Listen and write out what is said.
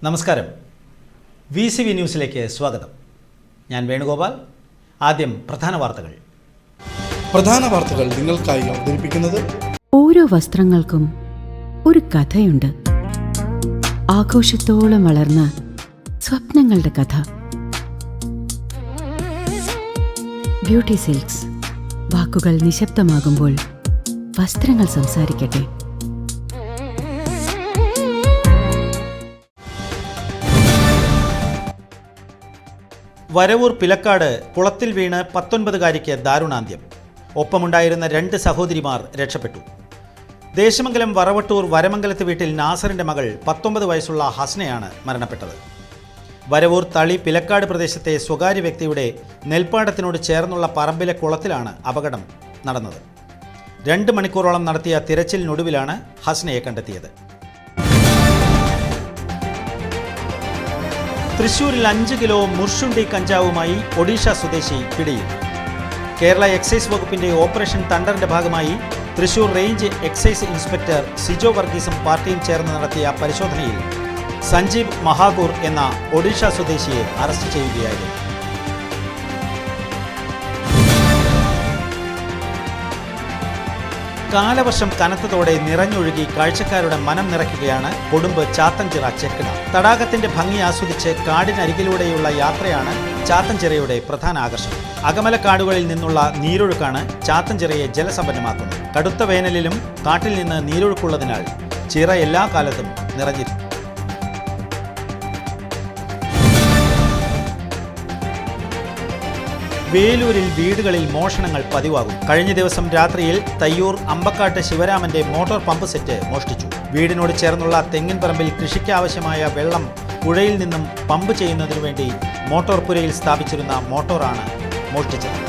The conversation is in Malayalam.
നമസ്കാരം. VCV ന്യൂസിലേക്ക് സ്വാഗതം. ഞാൻ വേണുഗോപാൽ. ആദ്യം പ്രധാന വാർത്തകൾ നിങ്ങൾക്കായി അവതരിപ്പിക്കുന്നത് ഓരോ വസ്ത്രങ്ങൾക്കും ഒരു കഥയുണ്ട്. ആഘോഷത്തോളം വളർന്ന സ്വപ്നങ്ങളുടെ കഥ. Beauty silks. വാക്കുകൾ നിശബ്ദമാകുമ്പോൾ വസ്ത്രങ്ങൾ സംസാരിക്കട്ടെ. വരവൂർ പിലക്കാട് കുളത്തിൽ വീണ് 19-കാരിക്ക് ദാരുണാന്ത്യം. ഒപ്പമുണ്ടായിരുന്ന 2 സഹോദരിമാർ രക്ഷപ്പെട്ടു. ദേശമംഗലം വറവട്ടൂർ വരമംഗലത്ത് വീട്ടിൽ നാസറിൻ്റെ മകൾ 19 വയസ്സുള്ള ഹസ്നയാണ് മരണപ്പെട്ടത്. വരവൂർ തളി പിലക്കാട് പ്രദേശത്തെ സ്വകാര്യ വ്യക്തിയുടെ നെൽപ്പാടത്തിനോട് ചേർന്നുള്ള പറമ്പിലെ കുളത്തിലാണ് അപകടം നടന്നത്. 2 മണിക്കൂറോളം നടത്തിയ തിരച്ചിലിനൊടുവിലാണ് ഹസ്നയെ കണ്ടെത്തിയത്. തൃശൂരിൽ 5 കിലോ മുർഷുണ്ടി കഞ്ചാവുമായി ഒഡീഷ സ്വദേശി പിടിയിൽ. കേരള എക്സൈസ് വകുപ്പിന്റെ ഓപ്പറേഷൻ തണ്ടറിന്റെ ഭാഗമായി Thrissur range excise inspector Sijo വർഗീസും പാർട്ടിയും ചേർന്ന് നടത്തിയ പരിശോധനയിൽ സഞ്ജീവ് മഹാകൂർ എന്ന ഒഡീഷ സ്വദേശിയെ അറസ്റ്റ് ചെയ്യുകയായിരുന്നു. കാലവർഷം കനത്തതോടെ നിറഞ്ഞൊഴുകി കാഴ്ചക്കാരുടെ മനം നിറയ്ക്കുകയാണ് കൊടുമ്പ് ചാത്തൻചിറ ചെക്ക് ഡാം. തടാകത്തിന്റെ ഭംഗി ആസ്വദിച്ച് കാടിനരികിലൂടെയുള്ള യാത്രയാണ് ചാത്തൻചിറയുടെ പ്രധാന ആകർഷണം. അകമലക്കാടുകളിൽ നിന്നുള്ള നീരൊഴുക്കാണ് ചാത്തൻചിറയെ ജലസമ്പന്നമാക്കുന്നത്. കടുത്ത വേനലിലും കാട്ടിൽ നിന്ന് നീരൊഴുക്കുള്ളതിനാൽ ചിറ എല്ലാ കാലത്തും നിറഞ്ഞിരിക്കും. വേലൂരിൽ വീടുകളിൽ മോഷണങ്ങൾ പതിവാകും. കഴിഞ്ഞ ദിവസം രാത്രിയിൽ തയ്യൂർ അമ്പക്കാട്ട് ശിവരാമന്റെ മോട്ടോർ പമ്പ് സെറ്റ് മോഷ്ടിച്ചു. വീടിനോട് ചേർന്നുള്ള തെങ്ങിൻ പറമ്പിൽ കൃഷിക്കാവശ്യമായ വെള്ളം പുഴയിൽ നിന്നും പമ്പ് ചെയ്യുന്നതിനു വേണ്ടി മോട്ടോർ പുരയിൽ സ്ഥാപിച്ചിരുന്ന മോട്ടോറാണ് മോഷ്ടിച്ചത്.